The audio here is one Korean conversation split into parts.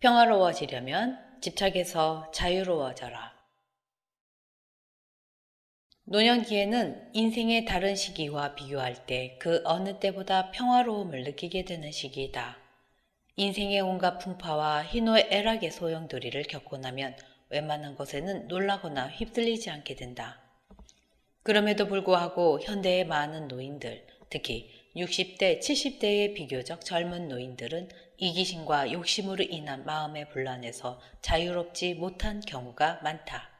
평화로워지려면 집착에서 자유로워져라. 노년기에는 인생의 다른 시기와 비교할 때 그 어느 때보다 평화로움을 느끼게 되는 시기이다. 인생의 온갖 풍파와 희노애락의 소용돌이를 겪고 나면 웬만한 것에는 놀라거나 휩쓸리지 않게 된다. 그럼에도 불구하고 현대의 많은 노인들, 특히 60대, 70대의 비교적 젊은 노인들은 이기심과 욕심으로 인한 마음의 분란에서 자유롭지 못한 경우가 많다.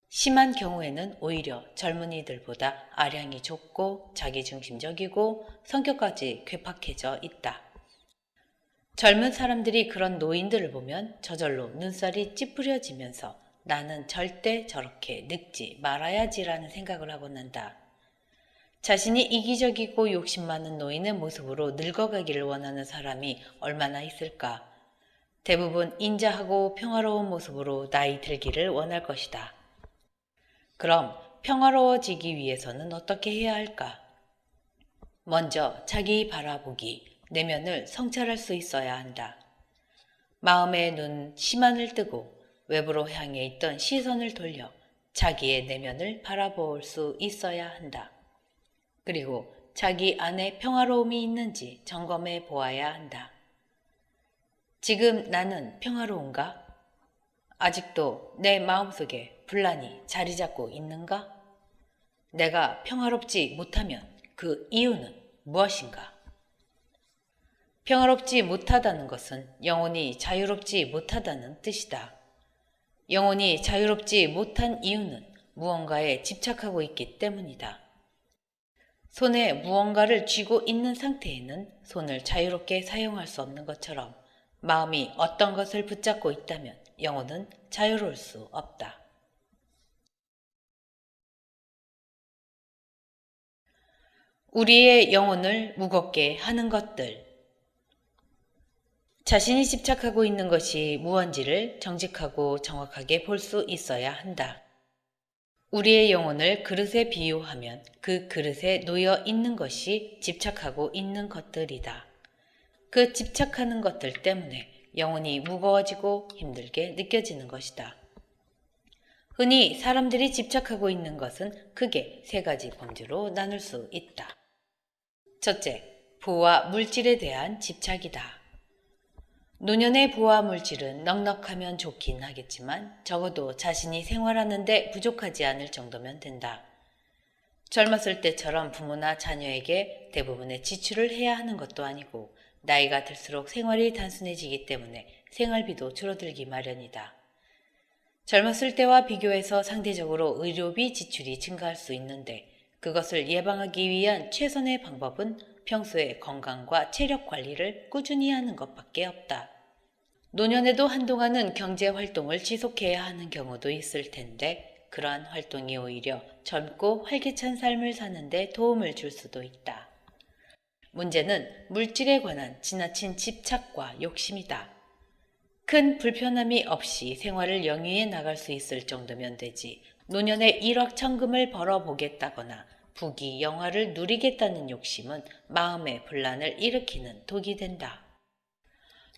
심한 경우에는 오히려 젊은이들보다 아량이 좁고 자기중심적이고 성격까지 괴팍해져 있다. 젊은 사람들이 그런 노인들을 보면 저절로 눈살이 찌푸려지면서 나는 절대 저렇게 늙지 말아야지라는 생각을 하곤 한다. 자신이 이기적이고 욕심 많은 노인의 모습으로 늙어가기를 원하는 사람이 얼마나 있을까? 대부분 인자하고 평화로운 모습으로 나이 들기를 원할 것이다. 그럼 평화로워지기 위해서는 어떻게 해야 할까? 먼저 자기 바라보기, 내면을 성찰할 수 있어야 한다. 마음의 눈 시만을 뜨고 외부로 향해 있던 시선을 돌려 자기의 내면을 바라볼 수 있어야 한다. 그리고 자기 안에 평화로움이 있는지 점검해 보아야 한다. 지금 나는 평화로운가? 아직도 내 마음속에 분란이 자리 잡고 있는가? 내가 평화롭지 못하면 그 이유는 무엇인가? 평화롭지 못하다는 것은 영혼이 자유롭지 못하다는 뜻이다. 영혼이 자유롭지 못한 이유는 무언가에 집착하고 있기 때문이다. 손에 무언가를 쥐고 있는 상태에는 손을 자유롭게 사용할 수 없는 것처럼 마음이 어떤 것을 붙잡고 있다면 영혼은 자유로울 수 없다. 우리의 영혼을 무겁게 하는 것들. 자신이 집착하고 있는 것이 무언지를 정직하고 정확하게 볼 수 있어야 한다. 우리의 영혼을 그릇에 비유하면 그 그릇에 놓여 있는 것이 집착하고 있는 것들이다. 그 집착하는 것들 때문에 영혼이 무거워지고 힘들게 느껴지는 것이다. 흔히 사람들이 집착하고 있는 것은 크게 세 가지 범주로 나눌 수 있다. 첫째, 부와 물질에 대한 집착이다. 노년의 부와 물질은 넉넉하면 좋긴 하겠지만 적어도 자신이 생활하는데 부족하지 않을 정도면 된다. 젊었을 때처럼 부모나 자녀에게 대부분의 지출을 해야 하는 것도 아니고 나이가 들수록 생활이 단순해지기 때문에 생활비도 줄어들기 마련이다. 젊었을 때와 비교해서 상대적으로 의료비 지출이 증가할 수 있는데 그것을 예방하기 위한 최선의 방법은 평소에 건강과 체력 관리를 꾸준히 하는 것밖에 없다. 노년에도 한동안은 경제 활동을 지속해야 하는 경우도 있을 텐데 그러한 활동이 오히려 젊고 활기찬 삶을 사는데 도움을 줄 수도 있다. 문제는 물질에 관한 지나친 집착과 욕심이다. 큰 불편함이 없이 생활을 영위해 나갈 수 있을 정도면 되지 노년에 일확천금을 벌어보겠다거나 부귀 영화를 누리겠다는 욕심은 마음의 분란을 일으키는 독이 된다.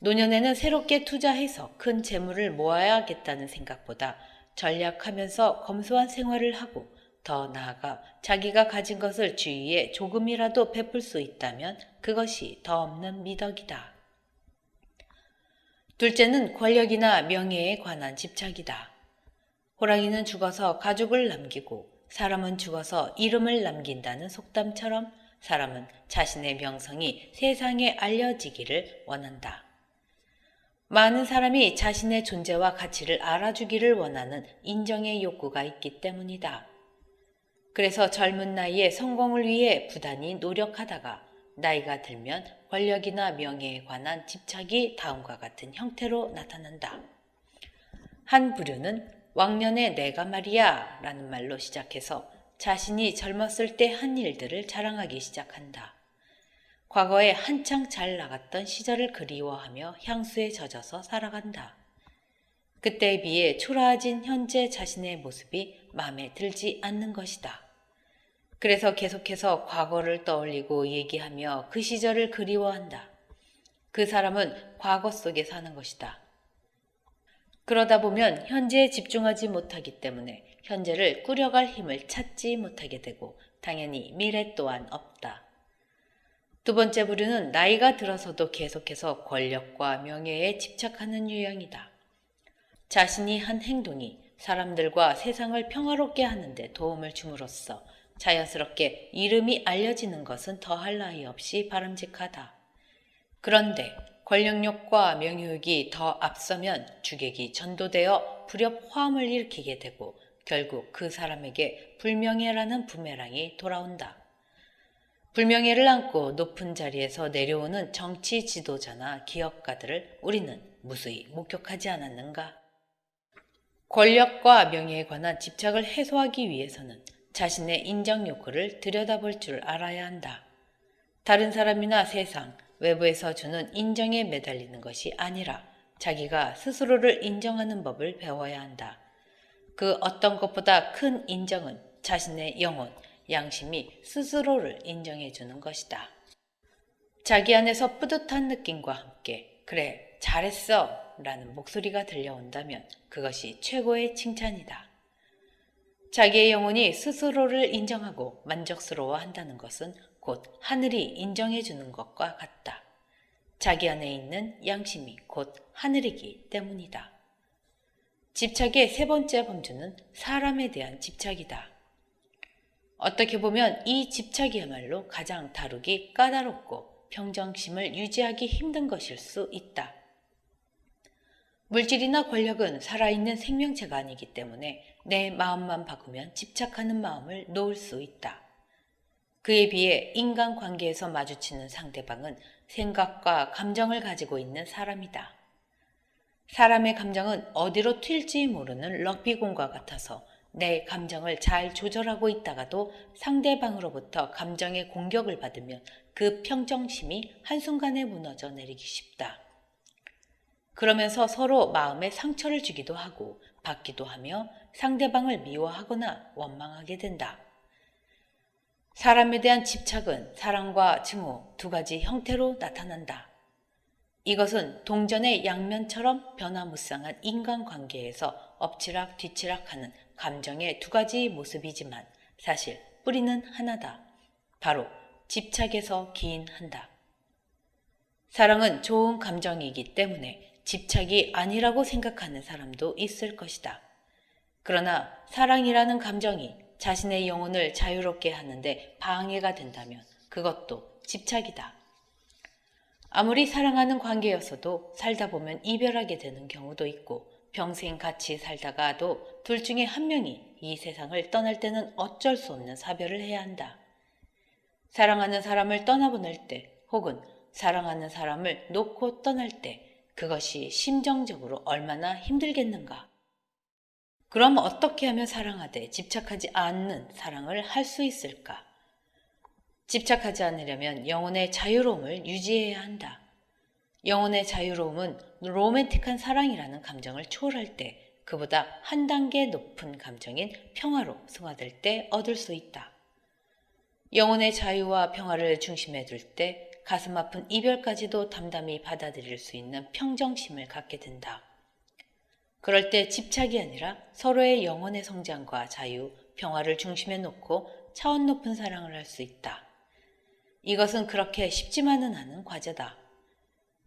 노년에는 새롭게 투자해서 큰 재물을 모아야겠다는 생각보다 전략하면서 검소한 생활을 하고 더 나아가 자기가 가진 것을 주위에 조금이라도 베풀 수 있다면 그것이 더 없는 미덕이다. 둘째는 권력이나 명예에 관한 집착이다. 호랑이는 죽어서 가죽을 남기고 사람은 죽어서 이름을 남긴다는 속담처럼 사람은 자신의 명성이 세상에 알려지기를 원한다. 많은 사람이 자신의 존재와 가치를 알아주기를 원하는 인정의 욕구가 있기 때문이다. 그래서 젊은 나이에 성공을 위해 부단히 노력하다가 나이가 들면 권력이나 명예에 관한 집착이 다음과 같은 형태로 나타난다. 한 부류는 왕년에 내가 말이야 라는 말로 시작해서 자신이 젊었을 때 한 일들을 자랑하기 시작한다. 과거에 한창 잘 나갔던 시절을 그리워하며 향수에 젖어서 살아간다. 그때에 비해 초라해진 현재 자신의 모습이 마음에 들지 않는 것이다. 그래서 계속해서 과거를 떠올리고 얘기하며 그 시절을 그리워한다. 그 사람은 과거 속에 사는 것이다. 그러다 보면 현재에 집중하지 못하기 때문에 현재를 꾸려갈 힘을 찾지 못하게 되고 당연히 미래 또한 없다. 두 번째 부류는 나이가 들어서도 계속해서 권력과 명예에 집착하는 유형이다. 자신이 한 행동이 사람들과 세상을 평화롭게 하는데 도움을 줌으로써 자연스럽게 이름이 알려지는 것은 더할 나위 없이 바람직하다. 그런데 권력욕과 명예욕이 더 앞서면 주객이 전도되어 불협화음을 일으키게 되고 결국 그 사람에게 불명예라는 부메랑이 돌아온다. 불명예를 안고 높은 자리에서 내려오는 정치 지도자나 기업가들을 우리는 무수히 목격하지 않았는가? 권력과 명예에 관한 집착을 해소하기 위해서는 자신의 인정 욕구를 들여다볼 줄 알아야 한다. 다른 사람이나 세상, 외부에서 주는 인정에 매달리는 것이 아니라 자기가 스스로를 인정하는 법을 배워야 한다. 그 어떤 것보다 큰 인정은 자신의 영혼, 양심이 스스로를 인정해 주는 것이다. 자기 안에서 뿌듯한 느낌과 함께 그래, 잘했어 라는 목소리가 들려온다면 그것이 최고의 칭찬이다. 자기의 영혼이 스스로를 인정하고 만족스러워한다는 것은 곧 하늘이 인정해 주는 것과 같다. 자기 안에 있는 양심이 곧 하늘이기 때문이다. 집착의 세 번째 범주는 사람에 대한 집착이다. 어떻게 보면 이 집착이야말로 가장 다루기 까다롭고 평정심을 유지하기 힘든 것일 수 있다. 물질이나 권력은 살아있는 생명체가 아니기 때문에 내 마음만 바꾸면 집착하는 마음을 놓을 수 있다. 그에 비해 인간관계에서 마주치는 상대방은 생각과 감정을 가지고 있는 사람이다. 사람의 감정은 어디로 튈지 모르는 럭비공과 같아서 내 감정을 잘 조절하고 있다가도 상대방으로부터 감정의 공격을 받으면 그 평정심이 한순간에 무너져 내리기 쉽다. 그러면서 서로 마음에 상처를 주기도 하고 받기도 하며 상대방을 미워하거나 원망하게 된다. 사람에 대한 집착은 사랑과 증오 두 가지 형태로 나타난다. 이것은 동전의 양면처럼 변화무쌍한 인간관계에서 엎치락 뒤치락하는 감정의 두 가지 모습이지만 사실 뿌리는 하나다. 바로 집착에서 기인한다. 사랑은 좋은 감정이기 때문에 집착이 아니라고 생각하는 사람도 있을 것이다. 그러나 사랑이라는 감정이 자신의 영혼을 자유롭게 하는데 방해가 된다면 그것도 집착이다. 아무리 사랑하는 관계였어도 살다 보면 이별하게 되는 경우도 있고 평생 같이 살다가도 둘 중에 한 명이 이 세상을 떠날 때는 어쩔 수 없는 사별을 해야 한다. 사랑하는 사람을 떠나보낼 때 혹은 사랑하는 사람을 놓고 떠날 때 그것이 심정적으로 얼마나 힘들겠는가. 그럼 어떻게 하면 사랑하되 집착하지 않는 사랑을 할 수 있을까? 집착하지 않으려면 영혼의 자유로움을 유지해야 한다. 영혼의 자유로움은 로맨틱한 사랑이라는 감정을 초월할 때 그보다 한 단계 높은 감정인 평화로 승화될 때 얻을 수 있다. 영혼의 자유와 평화를 중심에 둘 때 가슴 아픈 이별까지도 담담히 받아들일 수 있는 평정심을 갖게 된다. 그럴 때 집착이 아니라 서로의 영혼의 성장과 자유, 평화를 중심에 놓고 차원 높은 사랑을 할 수 있다. 이것은 그렇게 쉽지만은 않은 과제다.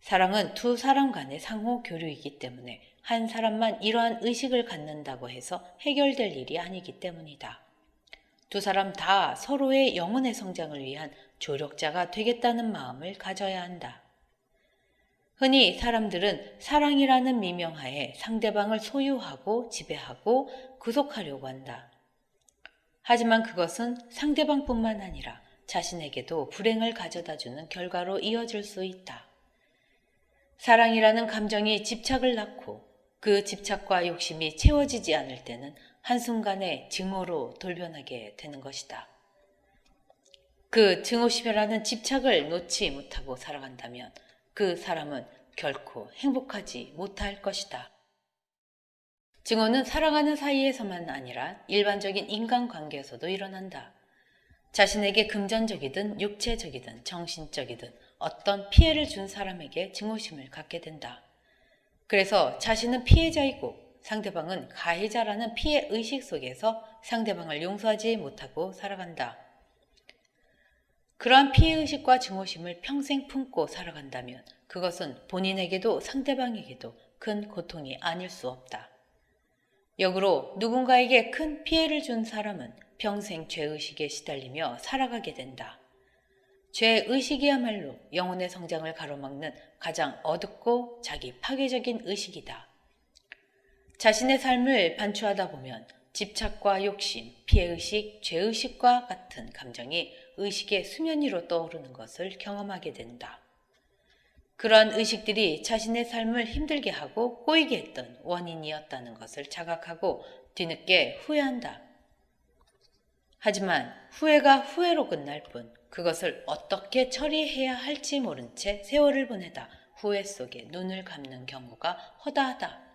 사랑은 두 사람 간의 상호 교류이기 때문에 한 사람만 이러한 의식을 갖는다고 해서 해결될 일이 아니기 때문이다. 두 사람 다 서로의 영혼의 성장을 위한 조력자가 되겠다는 마음을 가져야 한다. 흔히 사람들은 사랑이라는 미명하에 상대방을 소유하고 지배하고 구속하려고 한다. 하지만 그것은 상대방뿐만 아니라 자신에게도 불행을 가져다주는 결과로 이어질 수 있다. 사랑이라는 감정이 집착을 낳고 그 집착과 욕심이 채워지지 않을 때는 한순간에 증오로 돌변하게 되는 것이다. 그 증오심이라는 집착을 놓지 못하고 살아간다면 그 사람은 결코 행복하지 못할 것이다. 증오는 사랑하는 사이에서만 아니라 일반적인 인간관계에서도 일어난다. 자신에게 금전적이든 육체적이든 정신적이든 어떤 피해를 준 사람에게 증오심을 갖게 된다. 그래서 자신은 피해자이고 상대방은 가해자라는 피해 의식 속에서 상대방을 용서하지 못하고 살아간다. 그러한 피해의식과 증오심을 평생 품고 살아간다면 그것은 본인에게도 상대방에게도 큰 고통이 아닐 수 없다. 역으로 누군가에게 큰 피해를 준 사람은 평생 죄의식에 시달리며 살아가게 된다. 죄의식이야말로 영혼의 성장을 가로막는 가장 어둡고 자기 파괴적인 의식이다. 자신의 삶을 반추하다 보면 집착과 욕심, 피해의식, 죄의식과 같은 감정이 의식의 수면 위로 떠오르는 것을 경험하게 된다. 그러한 의식들이 자신의 삶을 힘들게 하고 꼬이게 했던 원인이었다는 것을 자각하고 뒤늦게 후회한다. 하지만 후회가 후회로 끝날 뿐 그것을 어떻게 처리해야 할지 모른 채 세월을 보내다 후회 속에 눈을 감는 경우가 허다하다.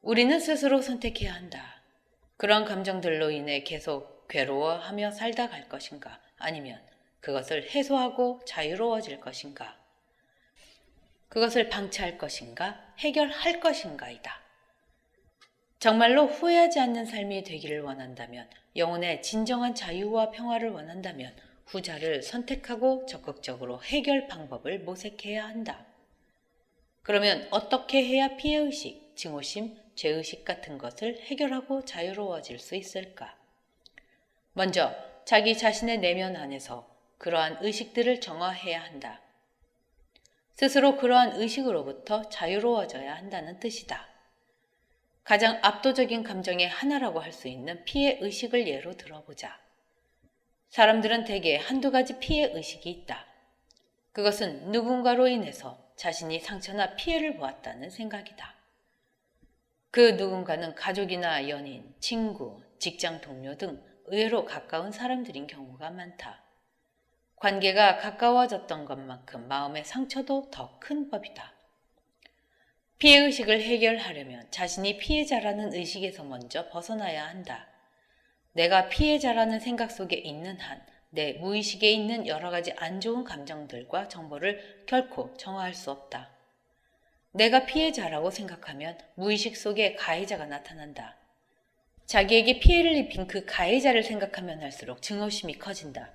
우리는 스스로 선택해야 한다. 그런 감정들로 인해 계속 괴로워하며 살다 갈 것인가, 아니면 그것을 해소하고 자유로워질 것인가, 그것을 방치할 것인가, 해결할 것인가이다. 정말로 후회하지 않는 삶이 되기를 원한다면, 영혼의 진정한 자유와 평화를 원한다면 후자를 선택하고 적극적으로 해결 방법을 모색해야 한다. 그러면 어떻게 해야 피해의식, 증오심, 죄의식 같은 것을 해결하고 자유로워질 수 있을까? 먼저 자기 자신의 내면 안에서 그러한 의식들을 정화해야 한다. 스스로 그러한 의식으로부터 자유로워져야 한다는 뜻이다. 가장 압도적인 감정의 하나라고 할 수 있는 피해의식을 예로 들어보자. 사람들은 대개 한두 가지 피해의식이 있다. 그것은 누군가로 인해서 자신이 상처나 피해를 보았다는 생각이다. 그 누군가는 가족이나 연인, 친구, 직장 동료 등 의외로 가까운 사람들인 경우가 많다. 관계가 가까워졌던 것만큼 마음의 상처도 더 큰 법이다. 피해의식을 해결하려면 자신이 피해자라는 의식에서 먼저 벗어나야 한다. 내가 피해자라는 생각 속에 있는 한 내 무의식에 있는 여러 가지 안 좋은 감정들과 정보를 결코 정화할 수 없다. 내가 피해자라고 생각하면 무의식 속에 가해자가 나타난다. 자기에게 피해를 입힌 그 가해자를 생각하면 할수록 증오심이 커진다.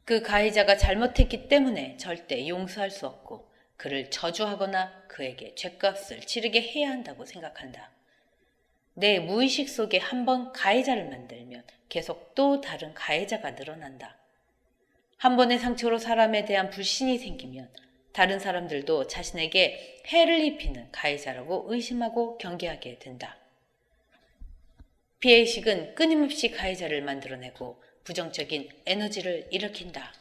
그 가해자가 잘못했기 때문에 절대 용서할 수 없고 그를 저주하거나 그에게 죗값을 치르게 해야 한다고 생각한다. 내 무의식 속에 한번 가해자를 만들면 계속 또 다른 가해자가 늘어난다. 한 번의 상처로 사람에 대한 불신이 생기면 다른 사람들도 자신에게 해를 입히는 가해자라고 의심하고 경계하게 된다. 피해의식은 끊임없이 가해자를 만들어내고 부정적인 에너지를 일으킨다.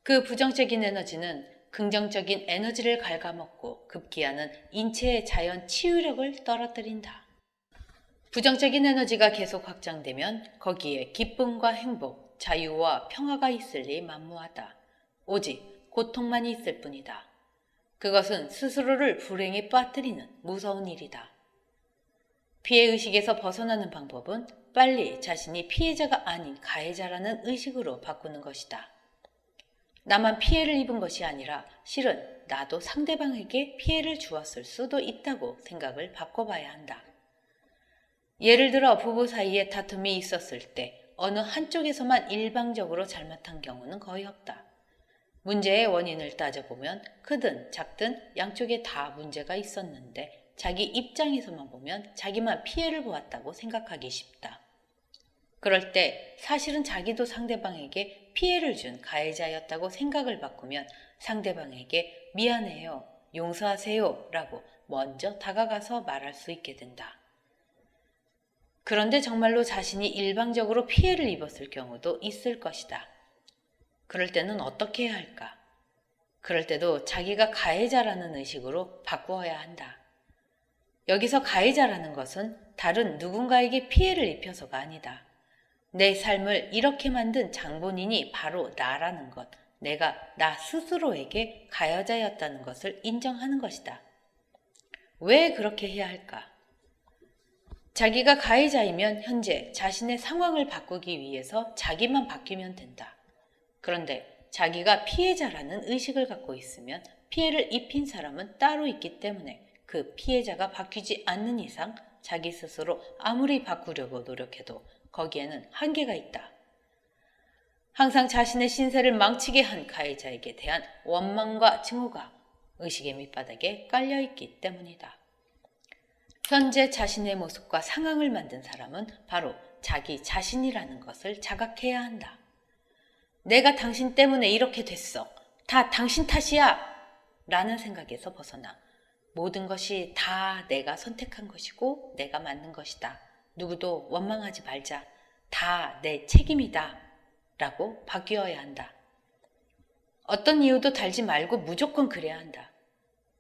그 부정적인 에너지는 긍정적인 에너지를 갉아먹고 급기야는 인체의 자연 치유력을 떨어뜨린다. 부정적인 에너지가 계속 확장되면 거기에 기쁨과 행복, 자유와 평화가 있을리 만무하다. 오직 고통만 있을 뿐이다. 그것은 스스로를 불행에 빠뜨리는 무서운 일이다. 피해의식에서 벗어나는 방법은 빨리 자신이 피해자가 아닌 가해자라는 의식으로 바꾸는 것이다. 나만 피해를 입은 것이 아니라 실은 나도 상대방에게 피해를 주었을 수도 있다고 생각을 바꿔봐야 한다. 예를 들어 부부 사이에 다툼이 있었을 때 어느 한쪽에서만 일방적으로 잘못한 경우는 거의 없다. 문제의 원인을 따져보면 크든 작든 양쪽에 다 문제가 있었는데 자기 입장에서만 보면 자기만 피해를 보았다고 생각하기 쉽다. 그럴 때 사실은 자기도 상대방에게 피해를 준 가해자였다고 생각을 바꾸면 상대방에게 미안해요, 용서하세요 라고 먼저 다가가서 말할 수 있게 된다. 그런데 정말로 자신이 일방적으로 피해를 입었을 경우도 있을 것이다. 그럴 때는 어떻게 해야 할까? 그럴 때도 자기가 가해자라는 의식으로 바꾸어야 한다. 여기서 가해자라는 것은 다른 누군가에게 피해를 입혀서가 아니다. 내 삶을 이렇게 만든 장본인이 바로 나라는 것, 내가 나 스스로에게 가해자였다는 것을 인정하는 것이다. 왜 그렇게 해야 할까? 자기가 가해자이면 현재 자신의 상황을 바꾸기 위해서 자기만 바뀌면 된다. 그런데 자기가 피해자라는 의식을 갖고 있으면 피해를 입힌 사람은 따로 있기 때문에 그 피해자가 바뀌지 않는 이상 자기 스스로 아무리 바꾸려고 노력해도 거기에는 한계가 있다. 항상 자신의 신세를 망치게 한 가해자에게 대한 원망과 증오가 의식의 밑바닥에 깔려있기 때문이다. 현재 자신의 모습과 상황을 만든 사람은 바로 자기 자신이라는 것을 자각해야 한다. 내가 당신 때문에 이렇게 됐어. 다 당신 탓이야. 라는 생각에서 벗어나 모든 것이 다 내가 선택한 것이고 내가 만든 것이다. 누구도 원망하지 말자. 다 내 책임이다. 라고 바뀌어야 한다. 어떤 이유도 달지 말고 무조건 그래야 한다.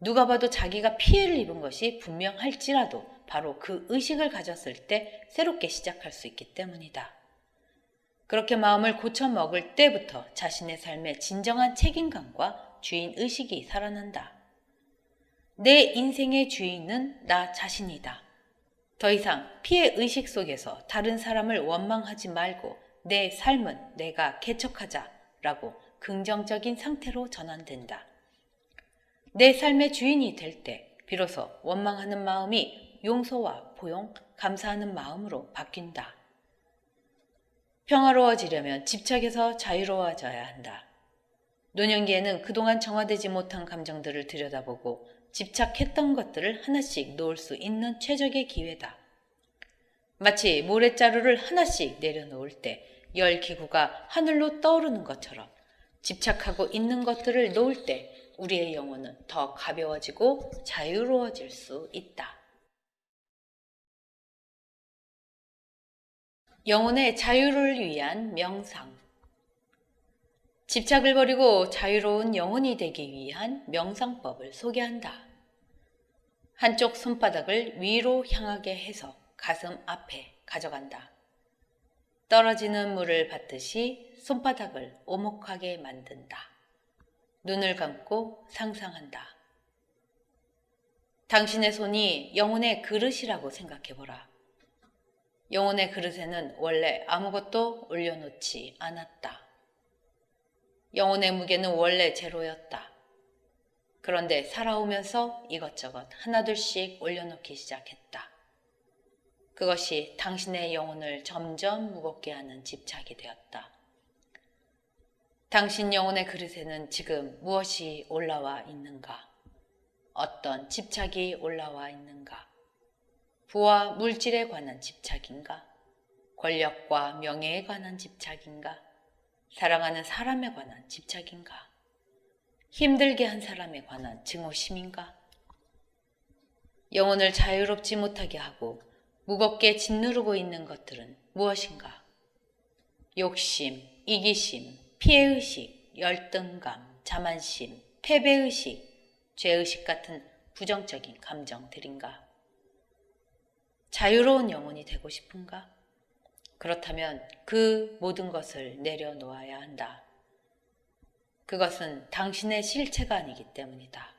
누가 봐도 자기가 피해를 입은 것이 분명할지라도 바로 그 의식을 가졌을 때 새롭게 시작할 수 있기 때문이다. 그렇게 마음을 고쳐먹을 때부터 자신의 삶의 진정한 책임감과 주인의식이 살아난다. 내 인생의 주인은 나 자신이다. 더 이상 피해의식 속에서 다른 사람을 원망하지 말고 내 삶은 내가 개척하자라고 긍정적인 상태로 전환된다. 내 삶의 주인이 될 때 비로소 원망하는 마음이 용서와 포용, 감사하는 마음으로 바뀐다. 평화로워지려면 집착에서 자유로워져야 한다. 노년기에는 그동안 정화되지 못한 감정들을 들여다보고 집착했던 것들을 하나씩 놓을 수 있는 최적의 기회다. 마치 모래자루를 하나씩 내려놓을 때 열 기구가 하늘로 떠오르는 것처럼 집착하고 있는 것들을 놓을 때 우리의 영혼은 더 가벼워지고 자유로워질 수 있다. 영혼의 자유를 위한 명상. 집착을 버리고 자유로운 영혼이 되기 위한 명상법을 소개한다. 한쪽 손바닥을 위로 향하게 해서 가슴 앞에 가져간다. 떨어지는 물을 받듯이 손바닥을 오목하게 만든다. 눈을 감고 상상한다. 당신의 손이 영혼의 그릇이라고 생각해보라. 영혼의 그릇에는 원래 아무것도 올려놓지 않았다. 영혼의 무게는 원래 제로였다. 그런데 살아오면서 이것저것 하나둘씩 올려놓기 시작했다. 그것이 당신의 영혼을 점점 무겁게 하는 집착이 되었다. 당신 영혼의 그릇에는 지금 무엇이 올라와 있는가? 어떤 집착이 올라와 있는가? 부와 물질에 관한 집착인가? 권력과 명예에 관한 집착인가? 사랑하는 사람에 관한 집착인가? 힘들게 한 사람에 관한 증오심인가? 영혼을 자유롭지 못하게 하고 무겁게 짓누르고 있는 것들은 무엇인가? 욕심, 이기심, 피해의식, 열등감, 자만심, 패배의식, 죄의식 같은 부정적인 감정들인가? 자유로운 영혼이 되고 싶은가? 그렇다면 그 모든 것을 내려놓아야 한다. 그것은 당신의 실체가 아니기 때문이다.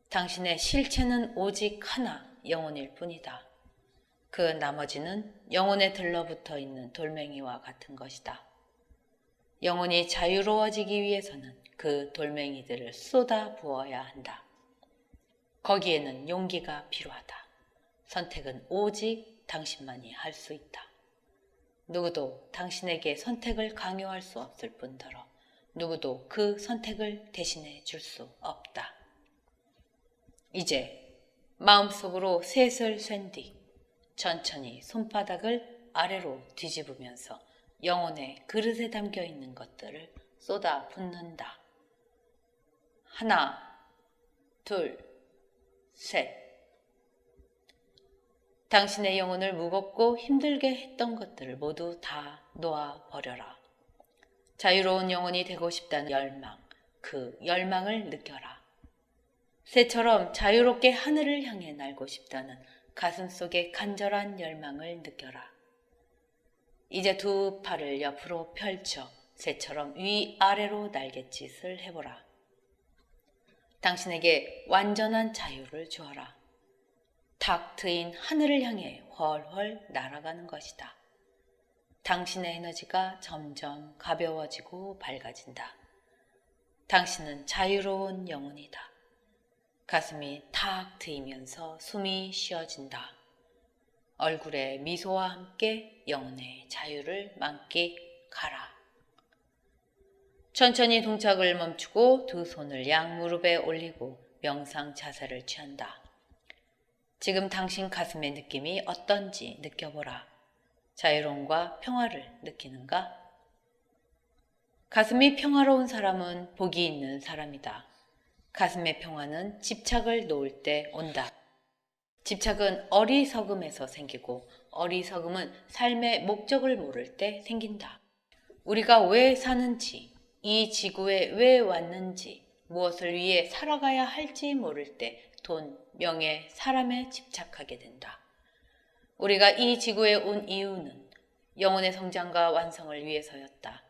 당신의 실체는 오직 하나, 영혼일 뿐이다. 그 나머지는 영혼에 들러붙어 있는 돌멩이와 같은 것이다. 영혼이 자유로워지기 위해서는 그 돌멩이들을 쏟아 부어야 한다. 거기에는 용기가 필요하다. 선택은 오직 당신만이 할 수 있다. 누구도 당신에게 선택을 강요할 수 없을 뿐더러 누구도 그 선택을 대신해 줄 수 없다. 이제 마음속으로 셋을 쐰 뒤 천천히 손바닥을 아래로 뒤집으면서 영혼의 그릇에 담겨 있는 것들을 쏟아 붓는다. 하나, 둘, 셋. 당신의 영혼을 무겁고 힘들게 했던 것들을 모두 다 놓아 버려라. 자유로운 영혼이 되고 싶다는 열망, 그 열망을 느껴라. 새처럼 자유롭게 하늘을 향해 날고 싶다는 가슴속의 간절한 열망을 느껴라. 이제 두 팔을 옆으로 펼쳐 새처럼 위아래로 날갯짓을 해보라. 당신에게 완전한 자유를 주어라. 탁 트인 하늘을 향해 훨훨 날아가는 것이다. 당신의 에너지가 점점 가벼워지고 밝아진다. 당신은 자유로운 영혼이다. 가슴이 탁 트이면서 숨이 쉬어진다. 얼굴에 미소와 함께 영혼의 자유를 만끽하라. 천천히 동작을 멈추고 두 손을 양 무릎에 올리고 명상 자세를 취한다. 지금 당신 가슴의 느낌이 어떤지 느껴보라. 자유로움과 평화를 느끼는가? 가슴이 평화로운 사람은 복이 있는 사람이다. 가슴의 평화는 집착을 놓을 때 온다. 집착은 어리석음에서 생기고 어리석음은 삶의 목적을 모를 때 생긴다. 우리가 왜 사는지, 이 지구에 왜 왔는지, 무엇을 위해 살아가야 할지 모를 때 돈, 명예, 사람에 집착하게 된다. 우리가 이 지구에 온 이유는 영혼의 성장과 완성을 위해서였다.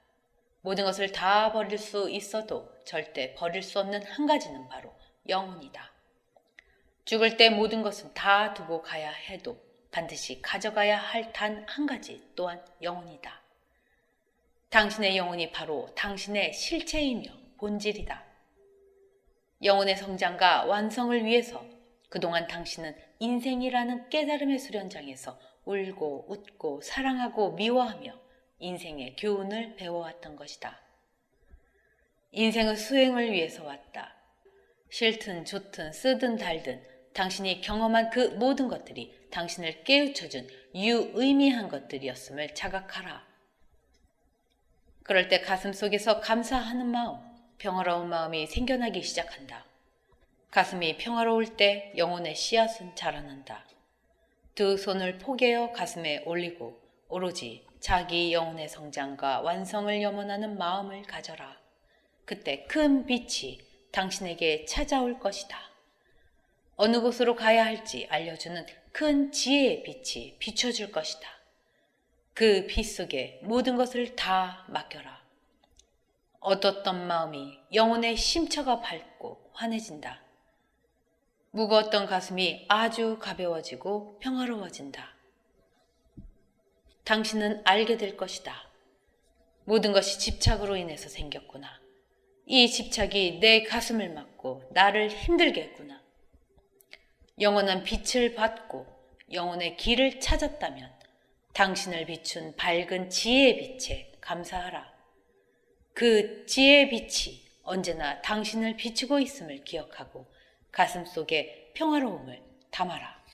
모든 것을 다 버릴 수 있어도 절대 버릴 수 없는 한 가지는 바로 영혼이다. 죽을 때 모든 것은 다 두고 가야 해도 반드시 가져가야 할 단 한 가지 또한 영혼이다. 당신의 영혼이 바로 당신의 실체이며 본질이다. 영혼의 성장과 완성을 위해서 그동안 당신은 인생이라는 깨달음의 수련장에서 울고 웃고 사랑하고 미워하며 인생의 교훈을 배워왔던 것이다. 인생은 수행을 위해서 왔다. 싫든 좋든 쓰든 달든 당신이 경험한 그 모든 것들이 당신을 깨우쳐준 유의미한 것들이었음을 자각하라. 그럴 때 가슴 속에서 감사하는 마음, 평화로운 마음이 생겨나기 시작한다. 가슴이 평화로울 때 영혼의 씨앗은 자라난다. 두 손을 포개어 가슴에 올리고 오로지 자기 영혼의 성장과 완성을 염원하는 마음을 가져라. 그때 큰 빛이 당신에게 찾아올 것이다. 어느 곳으로 가야 할지 알려주는 큰 지혜의 빛이 비춰줄 것이다. 그 빛 속에 모든 것을 다 맡겨라. 어뒀던 마음이 영혼의 심처가 밝고 환해진다. 무거웠던 가슴이 아주 가벼워지고 평화로워진다. 당신은 알게 될 것이다. 모든 것이 집착으로 인해서 생겼구나. 이 집착이 내 가슴을 막고 나를 힘들게 했구나. 영원한 빛을 받고 영혼의 길을 찾았다면 당신을 비춘 밝은 지혜의 빛에 감사하라. 그 지혜의 빛이 언제나 당신을 비추고 있음을 기억하고 가슴 속에 평화로움을 담아라.